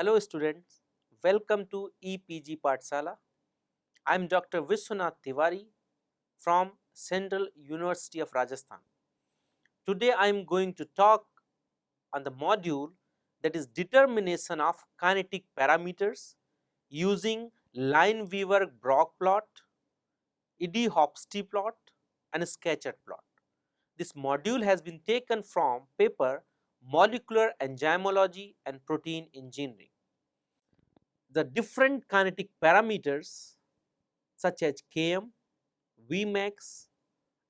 Hello students, welcome to EPG Pathshala. I am Dr. Vishwanath Tiwari from Central University of Rajasthan. Today I am going to talk on the module that is determination of kinetic parameters using Lineweaver-Burk plot, Eddie-Hofstee plot and Scatchard plot. This module has been taken from paper Molecular Enzymology and Protein Engineering. The different kinetic parameters such as Km, Vmax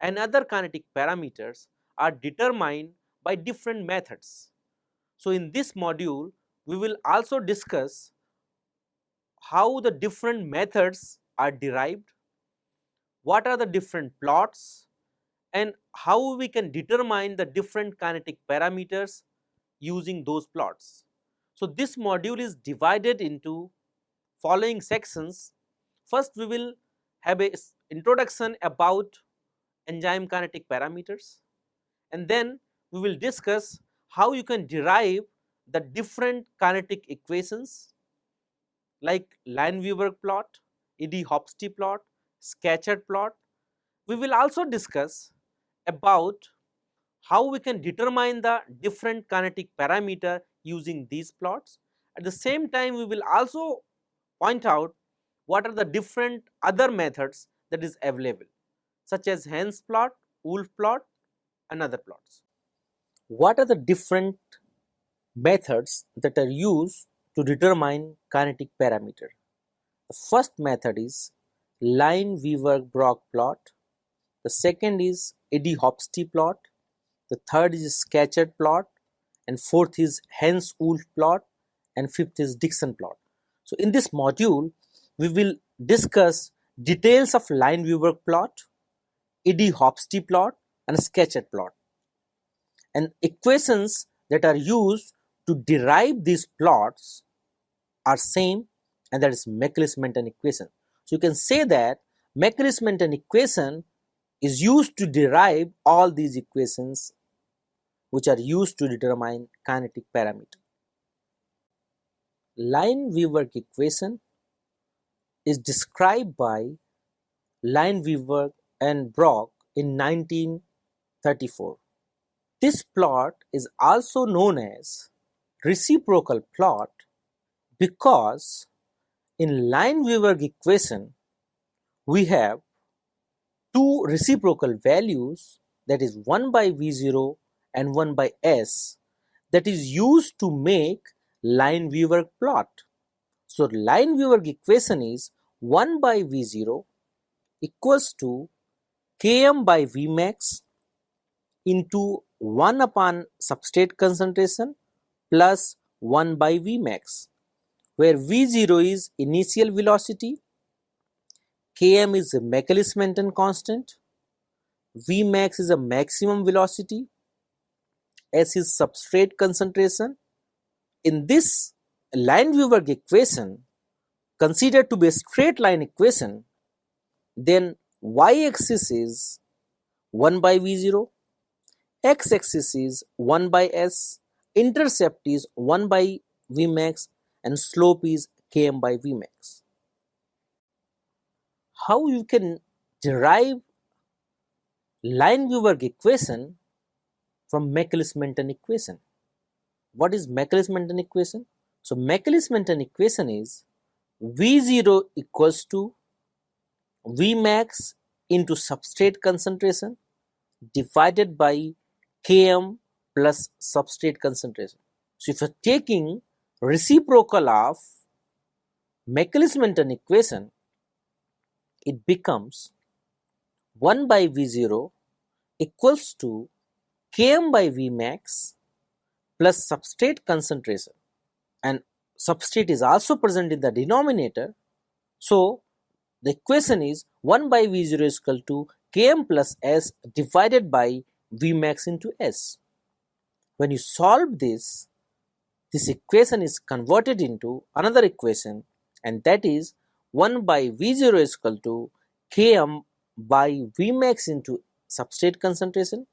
and other kinetic parameters are determined by different methods. So, in this module we will also discuss how the different methods are derived, what are the different plots and how we can determine the different kinetic parameters using those plots. So, this module is divided into following sections. First, we will have a introduction about enzyme kinetic parameters, and then we will discuss how you can derive the different kinetic equations like Lineweaver plot, Eddie-Hofstee plot, Scatchard plot. We will also discuss about how we can determine the different kinetic parameter using these plots. At the same time, we will also point out what are the different other methods that is available, such as Hens plot, Wolf plot and other plots. What are the different methods that are used to determine kinetic parameter? The first method is Lineweaver-Burk plot, the second is Eddie-Hofstee plot, the third is Scatchard plot, and fourth is Hens-Wolf plot, and fifth is Dixon plot. So, in this module, we will discuss details of Lineweaver plot, Eddie-Hofstee plot, and Scatchard plot, and equations that are used to derive these plots are same, and that is Michaelis-Menten equation. So, you can say that Michaelis-Menten equation is used to derive all these equations which are used to determine kinetic parameter. Lineweaver equation is described by Lineweaver and Burk in 1934. This plot is also known as reciprocal plot because in Lineweaver equation we have two reciprocal values, that is 1 by V0 and 1 by S, that is used to make Lineweaver plot. So, Lineweaver equation is 1 by V0 equals to Km by Vmax into 1 upon substrate concentration plus 1 by Vmax, where V0 is initial velocity, Km is a Michaelis-Menten constant, Vmax is a maximum velocity, S is substrate concentration. In this Lineweaver equation, considered to be a straight line equation, then y-axis is 1 by V0, x-axis is 1 by S, intercept is 1 by Vmax, and slope is Km by Vmax. How you can derive Lineweaver equation from Michaelis-Menten equation? What is Michaelis-Menten equation? So, Michaelis-Menten equation is V0 equals to Vmax into substrate concentration divided by Km plus substrate concentration. So, if you are taking reciprocal of Michaelis-Menten equation, it becomes 1 by V0 equals to Km by Vmax plus substrate concentration, and substrate is also present in the denominator. So, the equation is 1 by V0 is equal to Km plus S divided by Vmax into S. When you solve this, this equation is converted into another equation, and that is 1 by V0 is equal to Km by Vmax into substrate concentration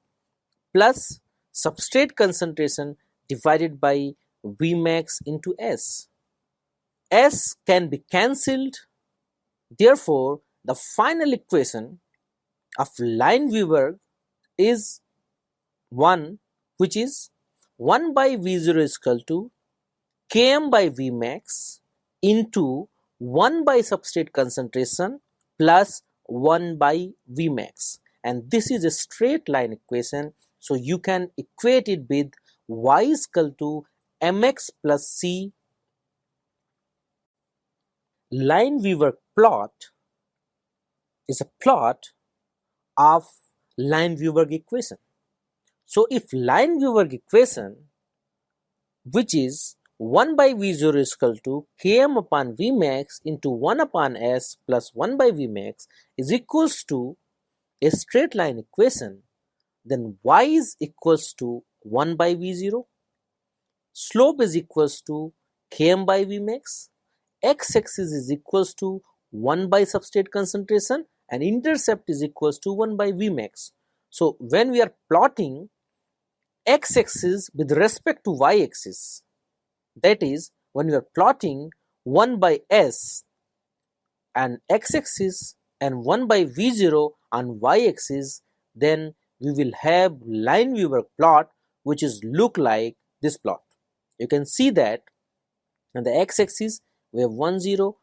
plus substrate concentration divided by Vmax into S. S can be cancelled. Therefore, the final equation of Lineweaver is 1, which is 1 by V0 is equal to Km by Vmax into 1 by substrate concentration plus 1 by Vmax, and this is a straight line equation, so you can equate it with y is equal to mx plus c. Lineweaver plot is a plot of Lineweaver equation. So if Lineweaver equation, which is 1 by V0 is equal to Km upon Vmax into 1 upon S plus 1 by Vmax is equals to a straight line equation, then y is equals to 1 by V0, slope is equals to Km by Vmax, x-axis is equals to 1 by substrate concentration, and intercept is equals to 1 by Vmax. So when we are plotting x-axis with respect to y-axis, that is, when we are plotting 1 by S and x-axis and 1 by V0 on y-axis, then we will have Lineweaver plot which is look like this plot. You can see that on the x-axis we have 1 0,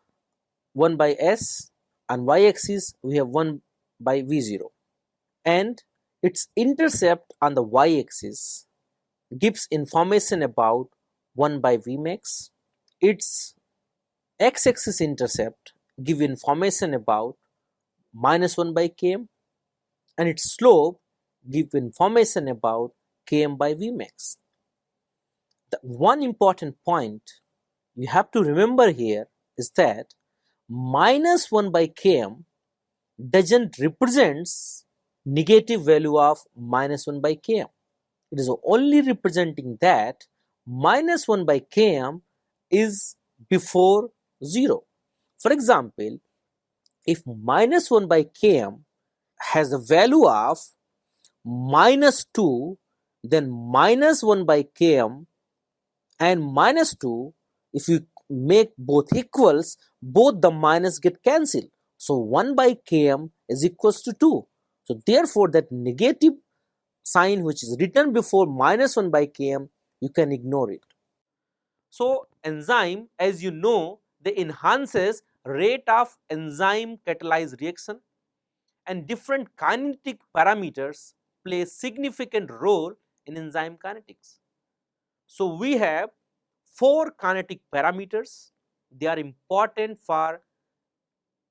1 by S, and y-axis we have 1 by V0, and its intercept on the y-axis gives information about 1 by Vmax, its x-axis intercept give information about minus 1 by Km, and its slope give information about Km by Vmax. The one important point you have to remember here is that minus 1 by Km doesn't represents negative value of minus 1 by Km. It is only representing that minus 1 by Km is before 0. For example, if minus 1 by Km has a value of minus 2, then minus 1 by Km and minus 2, if you make both equals, both the minus get cancelled. So 1 by Km is equals to 2. So therefore that negative sign which is written before minus 1 by Km, you can ignore it. So enzyme, as you know, they enhances rate of enzyme catalyzed reaction, and different kinetic parameters play a significant role in enzyme kinetics. So we have 4 kinetic parameters. They are important for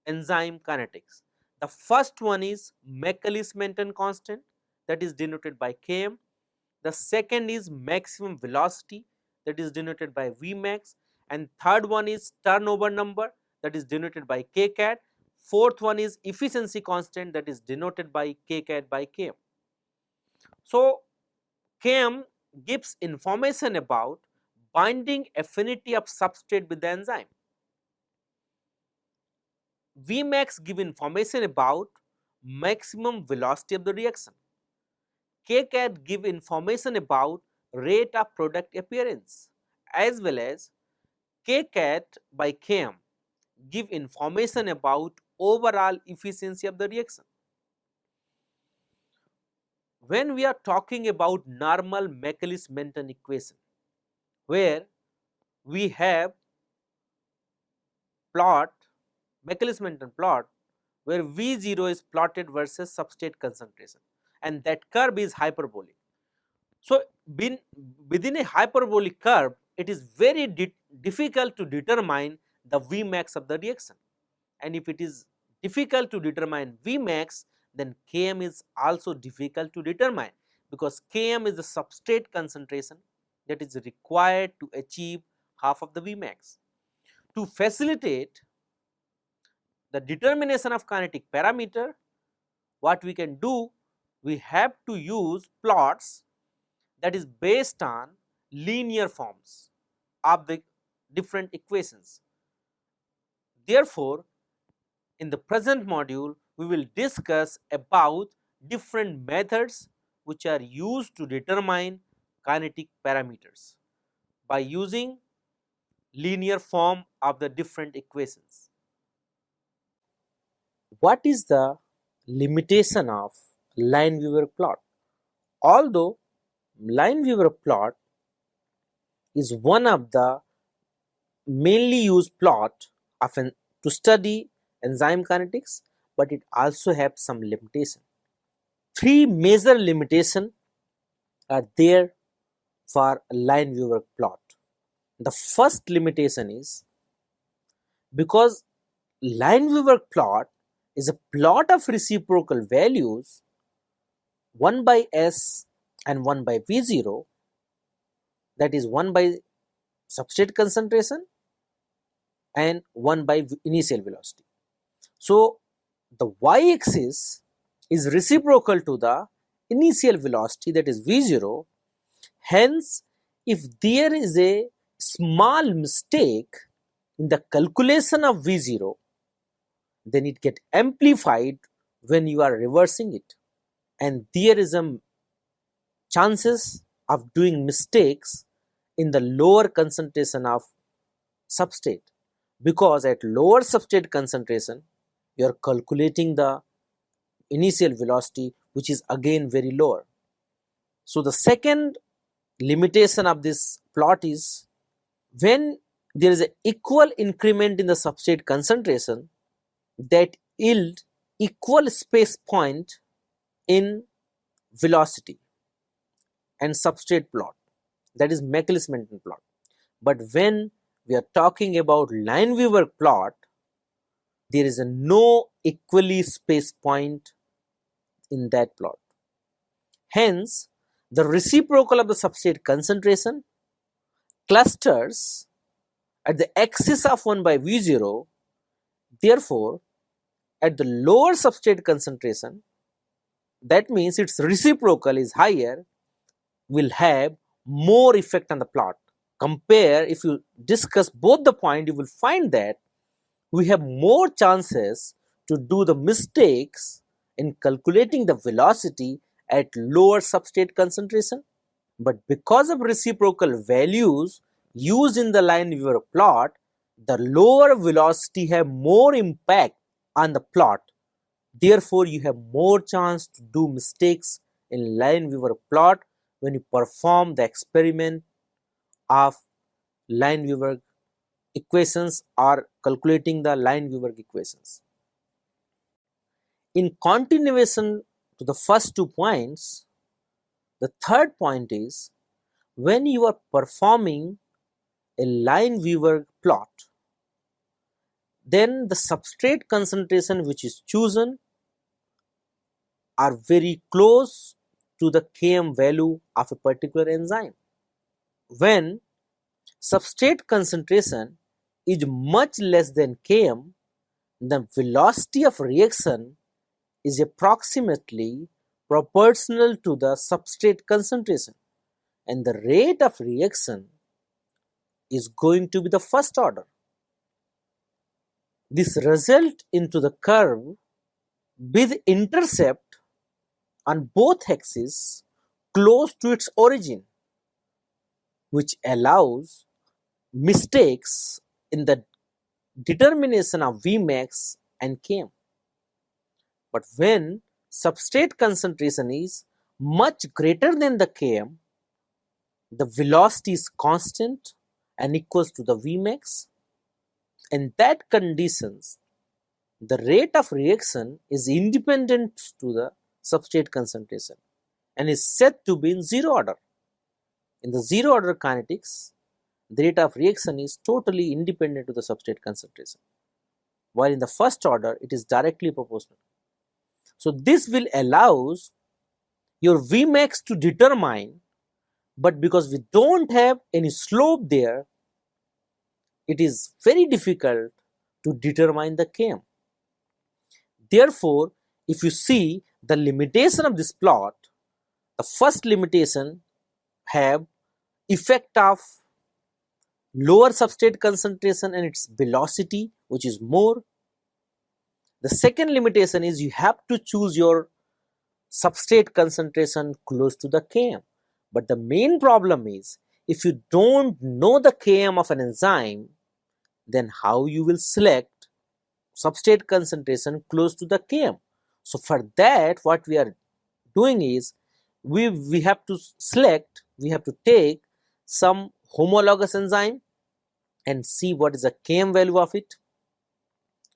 enzyme kinetics. The first one is Michaelis-Menten constant, that is denoted by Km. The second is maximum velocity, that is denoted by Vmax, and third one is turnover number, that is denoted by Kcat. Fourth one is efficiency constant, that is denoted by Kcat by Km. So Km gives information about binding affinity of substrate with the enzyme. Vmax give information about maximum velocity of the reaction. Kcat give information about rate of product appearance, as well as Kcat by Km give information about overall efficiency of the reaction. When we are talking about normal Michaelis-Menten equation, where we have plot, Michaelis-Menten plot, where V0 is plotted versus substrate concentration, and that curve is hyperbolic. So within a hyperbolic curve, it is very difficult to determine the Vmax of the reaction, and if it is difficult to determine Vmax, then Km is also difficult to determine, because Km is the substrate concentration that is required to achieve half of the Vmax. To facilitate the determination of kinetic parameter, what we can do, we have to use plots that is based on linear forms of the different equations. Therefore, in the present module, we will discuss about different methods which are used to determine kinetic parameters by using linear form of the different equations. What is the limitation of Lineweaver plot? Although Lineweaver plot is one of the mainly used plot to study enzyme kinetics, but it also has some limitation. Three major limitations are there for Lineweaver plot. The first limitation is because Lineweaver plot is a plot of reciprocal values 1 by S and 1 by V0, that is 1 by substrate concentration and 1 by initial velocity. So the y-axis is reciprocal to the initial velocity, that is V0. Hence, if there is a small mistake in the calculation of V0, then it gets amplified when you are reversing it, and there is a chances of doing mistakes in the lower concentration of substrate, because at lower substrate concentration you are calculating the initial velocity, which is again very lower. So the second limitation of this plot is when there is an equal increment in the substrate concentration, that yield equal space point in velocity and substrate plot, that is Michaelis-Menten plot. But when we are talking about Lineweaver plot, there is no equally spaced point in that plot. Hence, the reciprocal of the substrate concentration clusters at the axis of 1 by V0. Therefore, at the lower substrate concentration, that means its reciprocal is higher, will have more effect on the plot. Compare, if you discuss both the point, you will find that we have more chances to do the mistakes in calculating the velocity at lower substrate concentration. But because of reciprocal values used in the Lineweaver plot, the lower velocity have more impact on the plot. Therefore, you have more chance to do mistakes in Lineweaver plot when you perform the experiment of Lineweaver equations or calculating the Lineweaver equations. In continuation to the first 2 points, the third point is when you are performing a Lineweaver plot, then the substrate concentration which is chosen are very close to the Km value of a particular enzyme. When substrate concentration is much less than Km, the velocity of reaction is approximately proportional to the substrate concentration, and the rate of reaction is going to be the first order. This results into the curve with intercept on both axes close to its origin, which allows mistakes in the determination of Vmax and Km. But when substrate concentration is much greater than the Km, the velocity is constant and equals to the Vmax. In that conditions, the rate of reaction is independent to the substrate concentration and is said to be in zero order. In the zero order kinetics, the rate of reaction is totally independent to the substrate concentration, while in the first order it is directly proportional. So this will allows your Vmax to determine, but because we don't have any slope there, it is very difficult to determine the Km. Therefore, if you see the limitation of this plot, the first limitation have effect of lower substrate concentration and its velocity, which is more. The second limitation is you have to choose your substrate concentration close to the Km. But the main problem is if you don't know the Km of an enzyme, then how you will select substrate concentration close to the Km? So for that, what we are doing is we have to take some homologous enzyme and see what is the Km value of it,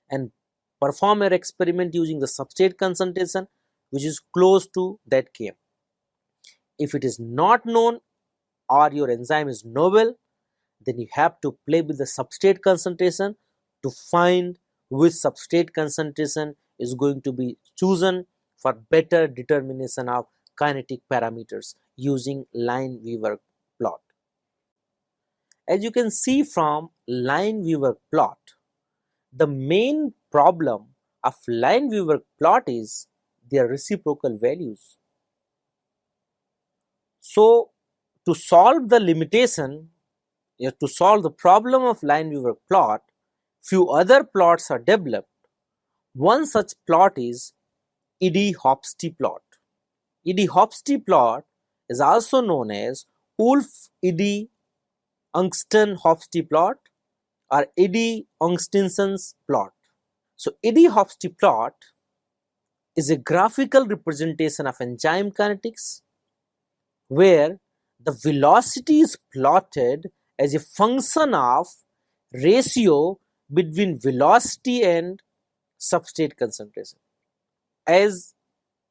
and perform an experiment using the substrate concentration which is close to that Km. If it is not known or your enzyme is novel, then you have to play with the substrate concentration to find which substrate concentration is going to be chosen for better determination of kinetic parameters using Lineweaver-Plot. As you can see from Lineweaver-Plot, the main problem of Lineweaver-Plot is their reciprocal values. So to solve the limitation, to solve the problem of Lineweaver-Plot, few other plots are developed. One such plot is Eddie-Hofstee plot. Eddie-Hofstee plot is also known as Wolf-Eddy-Angsten-Hofstee plot or Eddy-Angstenson's plot. So Eddie-Hofstee plot is a graphical representation of enzyme kinetics where the velocity is plotted as a function of ratio between velocity and substrate concentration. As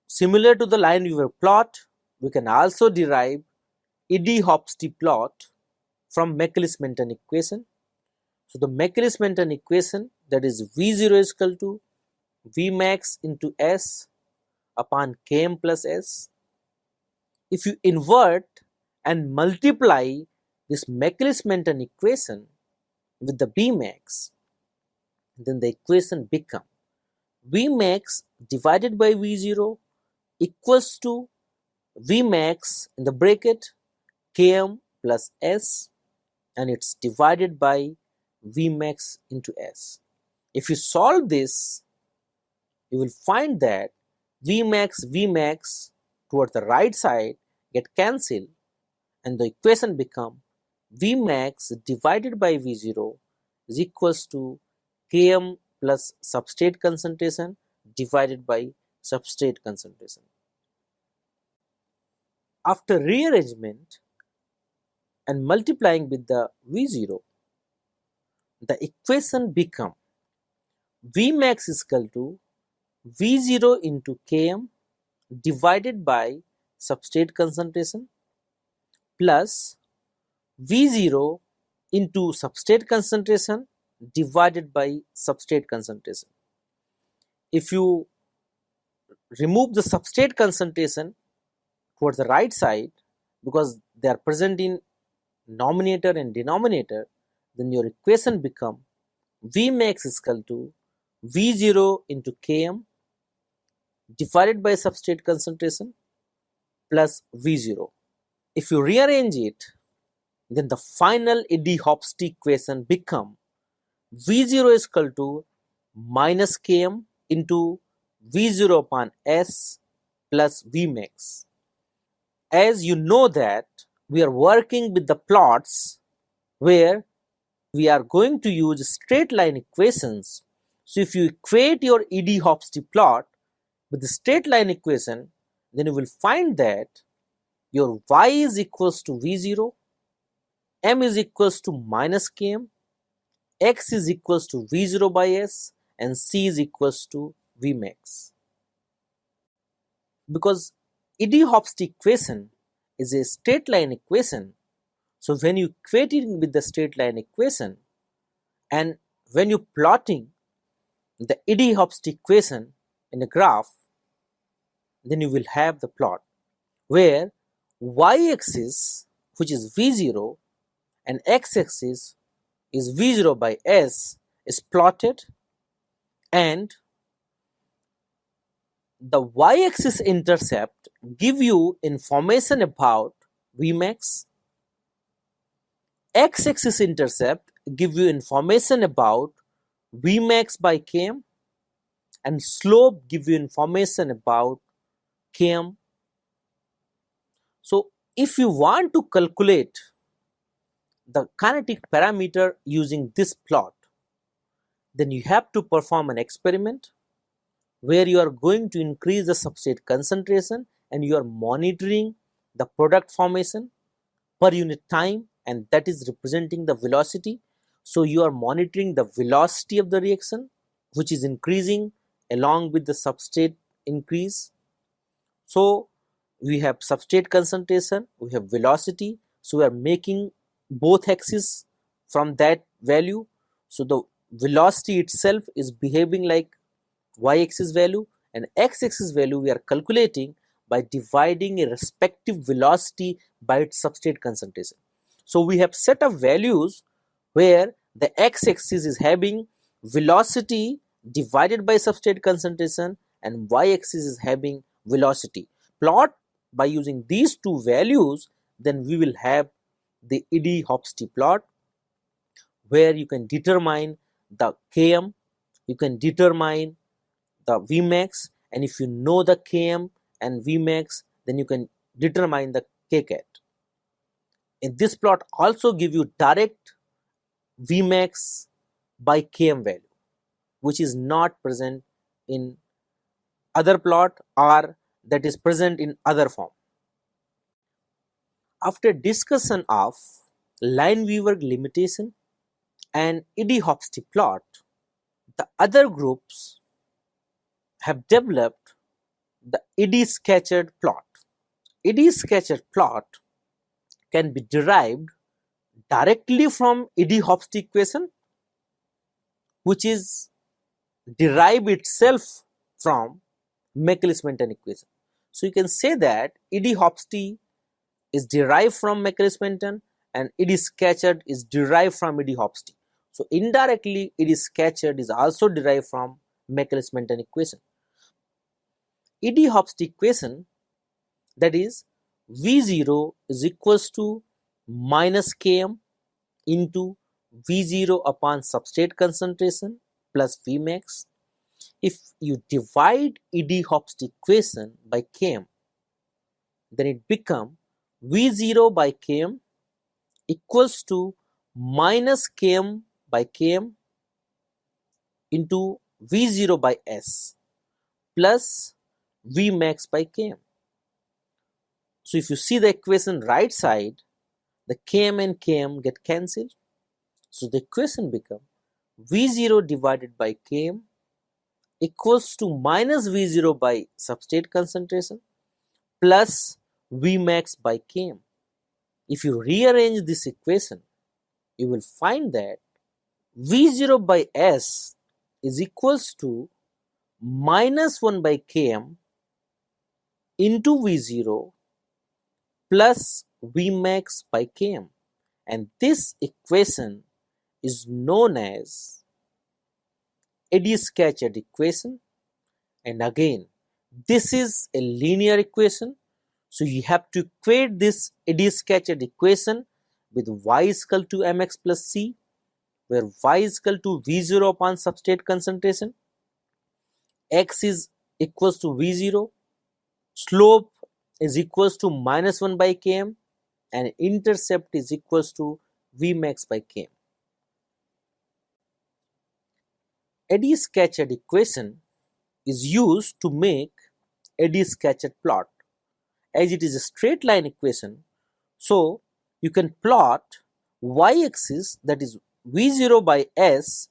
similar to the Lineweaver plot, we can also derive Eddie-Hofstee plot from Michaelis-Menten equation. So the Michaelis-Menten equation, that is V0 is equal to Vmax into S upon Km plus S. If you invert and multiply this Michaelis-Menten equation with the Vmax, then the equation becomes Vmax divided by V0 equals to Vmax in the bracket Km plus S, and it's divided by Vmax into S. If you solve this, you will find that Vmax towards the right side get cancelled, and the equation become Vmax divided by V0 is equals to Km plus substrate concentration divided by substrate concentration. After rearrangement and multiplying with the V0, the equation become Vmax is equal to V0 into Km divided by substrate concentration plus V0 into substrate concentration divided by substrate concentration. If you remove the substrate concentration towards the right side, because they are present in numerator and denominator, then your equation become Vmax is equal to V0 into Km divided by substrate concentration plus V0. If you rearrange it, then the final Eddie-Hofstee equation become V0 is equal to minus Km into V0 upon S plus Vmax. As you know that we are working with the plots where we are going to use straight line equations. So if you equate your Eddie-Hofstee plot with the straight line equation, then you will find that your y is equals to V0, m is equals to minus Km, x is equals to V0 by S, and c is equals to Vmax. Because Eddie-Hofstee equation is a straight line equation, so when you equate it with the straight line equation and when you plotting the Eddie-Hofstee equation in a graph, then you will have the plot where y-axis, which is V0, and x-axis is V0 by S, is plotted, and the y-axis intercept give you information about Vmax, x-axis intercept give you information about Vmax by Km, and slope give you information about Km. So if you want to calculate the kinetic parameter using this plot, then you have to perform an experiment where you are going to increase the substrate concentration and you are monitoring the product formation per unit time, and that is representing the velocity. So you are monitoring the velocity of the reaction, which is increasing along with the substrate increase. So we have substrate concentration, we have velocity, so we are making both axes from that value. So the velocity itself is behaving like y-axis value, and x-axis value we are calculating by dividing a respective velocity by its substrate concentration. So we have set of values where the x-axis is having velocity divided by substrate concentration and y-axis is having velocity. Plot by using these two values, then we will have the Eddie-Hofstee plot, where you can determine the Km, you can determine the Vmax, and if you know the Km and Vmax, then you can determine the Kcat. And this plot also give you direct Vmax by Km value, which is not present in other plot or that is present in other form. After discussion of Lineweaver limitation and Eddie-Hofstee plot, the other groups have developed the EddieSketchup plot. EddieSketchup plot can be derived directly from Eddie-Hofstee equation, which is derived itself from Michaelis-Menten equation. So you can say that Eddie-Hofstee is derived from Michaelis-Menten and EddieSketchup is derived from Eddie-Hofstee. So indirectly EddieSketchup is also derived from Michaelis-Menten equation. Eddie-Hofstee equation, that is V0 is equals to minus Km into V0 upon substrate concentration plus Vmax. If you divide Eddie-Hofstee equation by Km, then it becomes V0 by Km equals to minus Km by Km into V0 by S plus Vmax by Km. So if you see the equation right side, the Km and Km get cancelled. So the equation becomes V0 divided by Km equals to minus V0 by substrate concentration plus Vmax by Km. If you rearrange this equation, you will find that V0 by S is equals to minus 1 by Km into V0 plus Vmax by Km, and this equation is known as EddieSketchup equation. And again, this is a linear equation, so you have to equate this EddieSketchup equation with y is equal to mx plus c, where y is equal to V0 upon substrate concentration, x is equals to V0, slope is equals to minus 1 by Km, and intercept is equals to Vmax by Km. EddieSketchup equation is used to make EddieSketchup plot. As it is a straight line equation, so you can plot y-axis, that is V0 by S,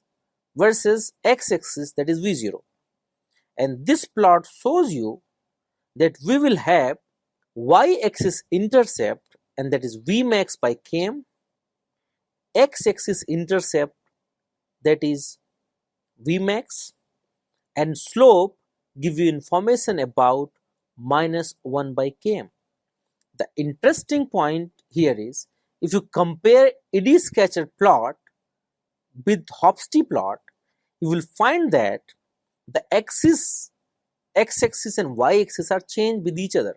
versus x-axis, that is V0. And this plot shows you that we will have y-axis intercept, and that is Vmax by Km, x-axis intercept, that is Vmax, and slope give you information about minus 1 by Km. The interesting point here is, if you compare EddieSketchup plot with Hofstee plot, you will find that the axis, x-axis and y-axis are changed with each other.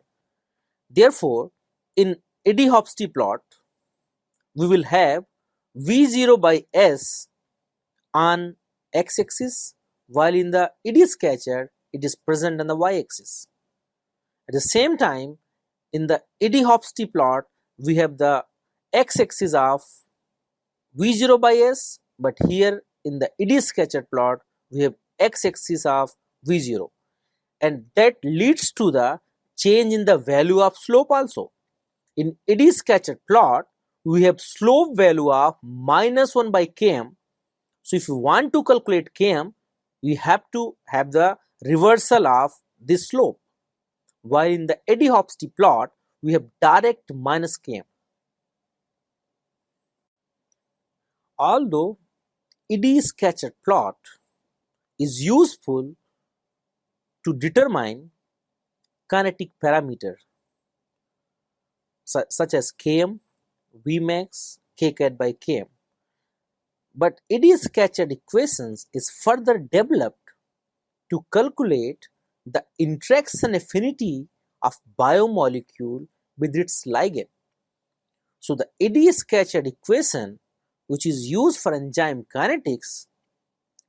Therefore, in Eddie-Hofstee plot, we will have V0 by S on x-axis, while in the EddieSketchup it is present on the y-axis. At the same time, in the Eddie-Hofstee plot, we have the x-axis of V0 by S, but here in the EddieSketchup plot we have x-axis of V0, and that leads to the change in the value of slope also. In EddieSketchup plot we have slope value of -1 by km. So if you want to calculate km, you have to have the reversal of this slope, while in the Eddie-Hofstee plot we have direct -km. Although EddieSketchup plot is useful to determine kinetic parameter such as km, Vmax, kcat by km, but EddieSketchup equations is further developed to calculate the interaction affinity of biomolecule with its ligand. So the EddieSketchup equation, which is used for enzyme kinetics,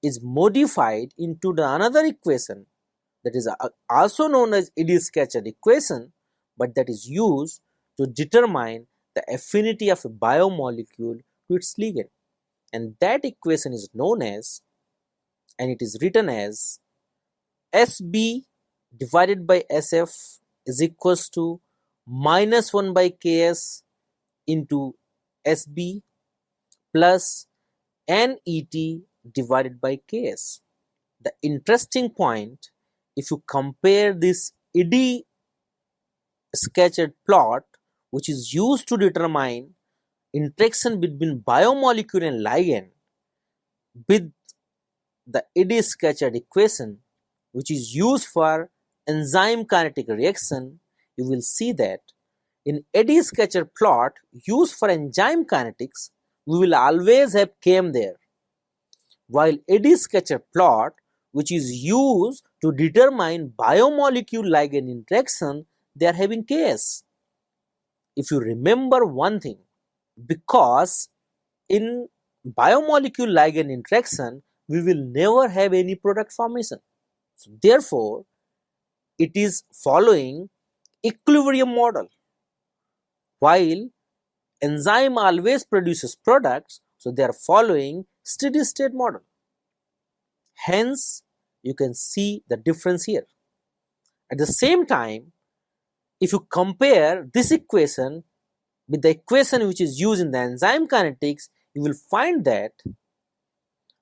is modified into another equation that is also known as EddieSketchup equation, but that is used to determine the affinity of a biomolecule to its ligand, and that equation is known as, and it is written as, SB divided by SF is equals to -1 by Ks into SB plus NET divided by Ks. The interesting point, if you compare this EddieSketchup plot, which is used to determine interaction between biomolecule and ligand, with the EddieSketchup equation, which is used for enzyme kinetic reaction, you will see that in EddieSketchup plot used for enzyme kinetics, we will always have Km there, while EddieSketchup plot, which is used to determine biomolecule ligand interaction, they are having Ks. If you remember one thing, because in biomolecule ligand interaction we will never have any product formation. So therefore, it is following equilibrium model. While enzyme always produces products, so they are following steady state model. Hence, you can see the difference here. At the same time, if you compare this equation with the equation which is used in the enzyme kinetics, you will find that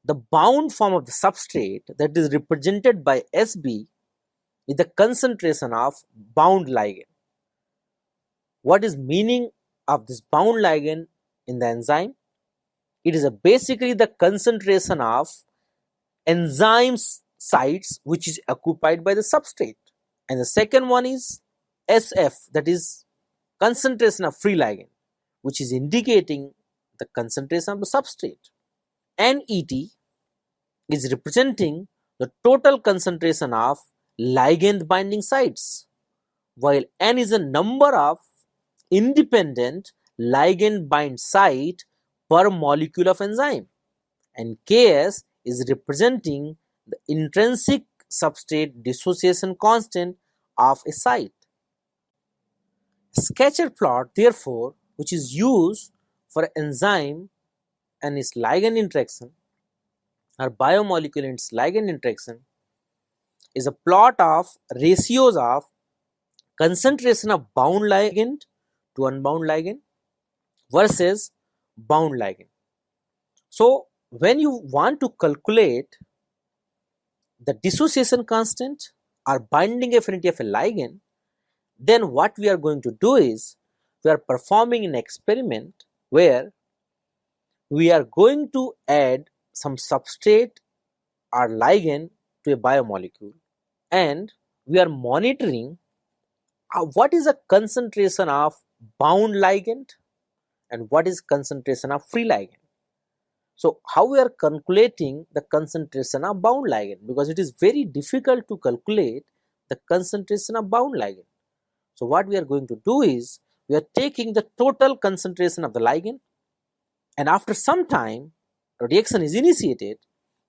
the bound form of the substrate that is represented by SB is the concentration of bound ligand. What is meaning of this bound ligand in the enzyme? It is basically the concentration of enzyme sites which is occupied by the substrate. And the second one is SF, that is concentration of free ligand, which is indicating the concentration of the substrate. NET is representing the total concentration of ligand binding sites, while N is a number of independent ligand bind site per molecule of enzyme, and Ks is representing the intrinsic substrate dissociation constant of a site. Scatchard plot, therefore, which is used for enzyme and its ligand interaction, or biomolecule and its ligand interaction, is a plot of ratios of concentration of bound ligand to unbound ligand versus bound ligand. So when you want to calculate the dissociation constant or binding affinity of a ligand, then what we are going to do is we are performing an experiment where we are going to add some substrate or ligand to a biomolecule, and we are monitoring what is the concentration of bound ligand and what is concentration of free ligand. So how we are calculating the concentration of bound ligand, because it is very difficult to calculate the concentration of bound ligand. So what we are going to do is we are taking the total concentration of the ligand, and after some time reaction is initiated,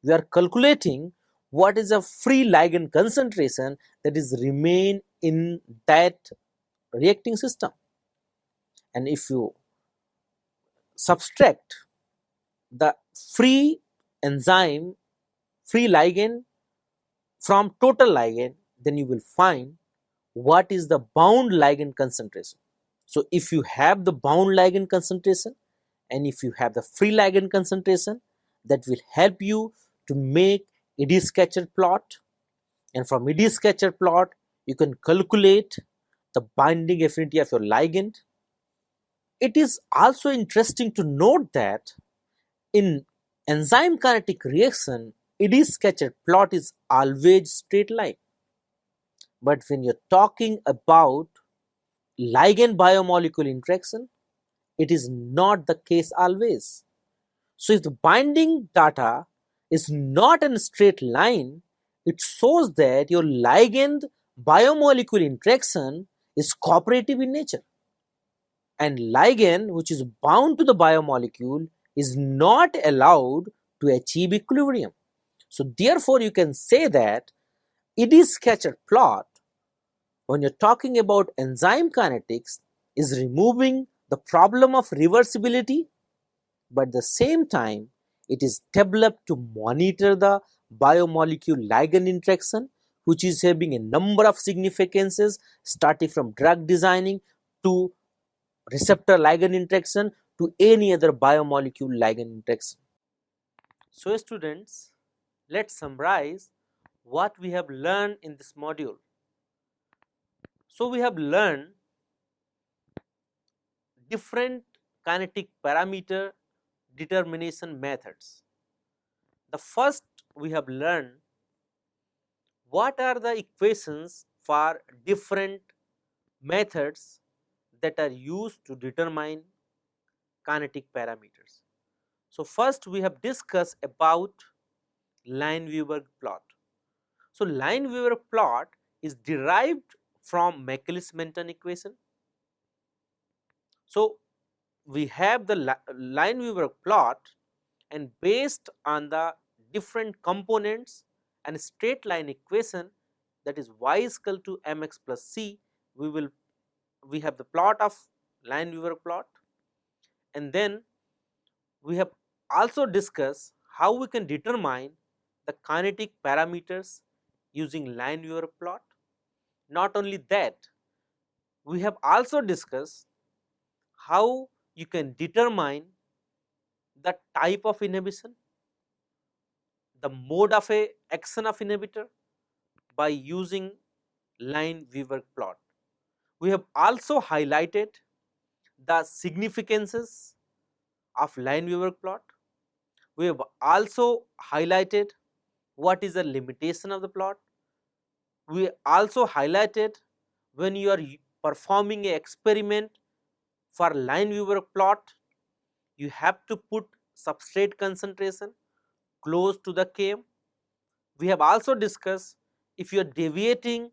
we are calculating what is the free ligand concentration that is remain in that reacting system. And if you subtract the free enzyme, free ligand from total ligand, then you will find what is the bound ligand concentration. So if you have the bound ligand concentration and if you have the free ligand concentration, that will help you to make EddieSketchup plot, and from EddieSketchup plot you can calculate the binding affinity of your ligand. It is also interesting to note that in enzyme kinetic reaction, EddieSketchup plot is always straight line. But when you're talking about ligand biomolecule interaction, it is not the case always. So if the binding data is not in a straight line, it shows that your ligand biomolecule interaction is cooperative in nature, and ligand which is bound to the biomolecule is not allowed to achieve equilibrium. So therefore you can say that EddieSketchup plot, when you're talking about enzyme kinetics, is removing the problem of reversibility, but at the same time it is developed to monitor the biomolecule ligand interaction, which is having a number of significances starting from drug designing to receptor ligand interaction to any other biomolecule ligand interaction. So students, let's summarize what we have learned in this module. So we have learned different kinetic parameter determination methods. The first, we have learned what are the equations for different methods that are used to determine kinetic parameters. So first we have discussed about Lineweaver-Plot. So Lineweaver-Plot is derived from Michaelis-Menten equation. So we have the Lineweaver-Plot, and based on the different components and straight line equation, that is y is equal to mx plus c, we have the plot of Lineweaver-Plot, and then we have also discussed how we can determine the kinetic parameters using Lineweaver-Plot. Not only that, we have also discussed how you can determine the type of inhibition, the mode of action of inhibitor by using Lineweaver-Plot. We have also highlighted the significances of Lineweaver-Plot. We have also highlighted what is the limitation of the plot. We also highlighted when you are performing an experiment for Lineweaver-Plot, you have to put substrate concentration close to the Km. We have also discussed if you are deviating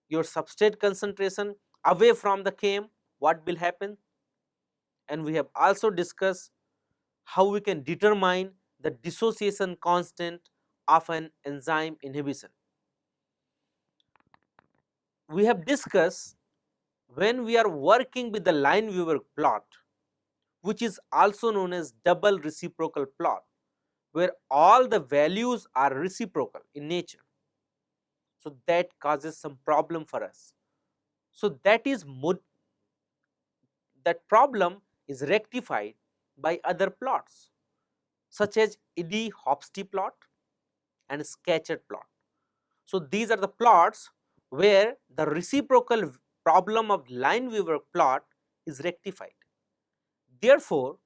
your substrate concentration away from the Km, what will happen, and we have also discussed how we can determine the dissociation constant of an enzyme inhibition. We have discussed when we are working with the Lineweaver-Plot, which is also known as double reciprocal plot, where all the values are reciprocal in nature. So that causes some problem for us. So that problem is rectified by other plots such as Eddie-Hofstee plot and Scatchard plot. So these are the plots where the reciprocal problem of Lineweaver-Plot is rectified. Therefore,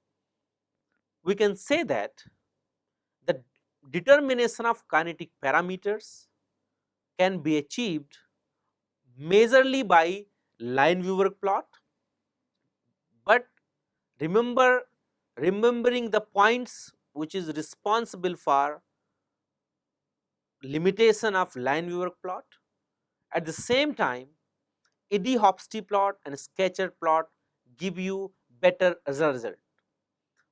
we can say that the determination of kinetic parameters can be achieved majorly by Lineweaver-Plot, but remembering the points which is responsible for limitation of Lineweaver-Plot. At the same time, Eddie-Hofstee plot and Scatchard plot give you better result.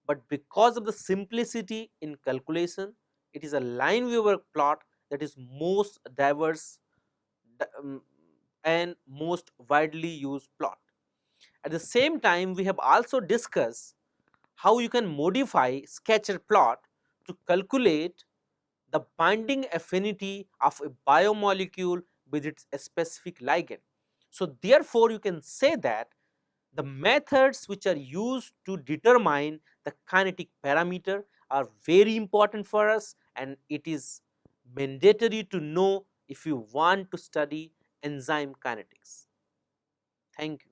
But because of the simplicity in calculation, it is a Lineweaver-Plot that is most diverse and most widely used plot. At the same time, we have also discussed how you can modify Scatchard plot to calculate the binding affinity of a biomolecule with its specific ligand. So therefore, you can say that the methods which are used to determine the kinetic parameter are very important for us, and it is mandatory to know if you want to study enzyme kinetics. Thank you.